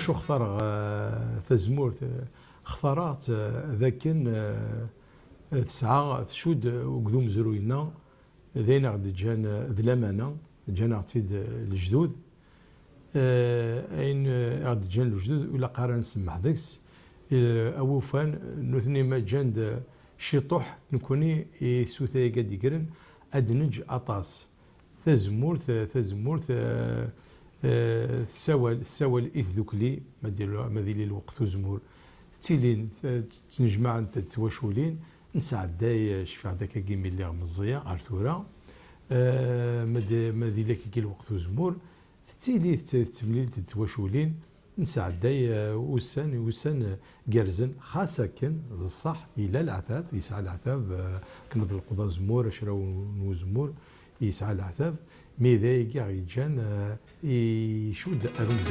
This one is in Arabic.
واش اختار تزمور اختارت ذاك تسعة تشود وقدوم زروينا ذين غد جان ذلامانة جانا عتيد الجدود اين غد جان الجدود ولا قارن سمح داكس اوفان نثني ما جاند شيطوح نكوني سوثا قد يقرن ادنج اطاس تزمورت سوال إذ ما ديال الوقت وزمور تيلين تنجمع انت تواشولين نساعد داي شفع داك كيمي اللي غمزيه ارثورا ما ديال كي الوقت وزمور تيلي تمليل تواشولين نساعد داي وسان قرزن خاصة كان الصح الى العتاب يسعى العتاب كنض القضاء زمور اشراو وزمور يسعى العتاب مي ذاك غيجان يشود أرمز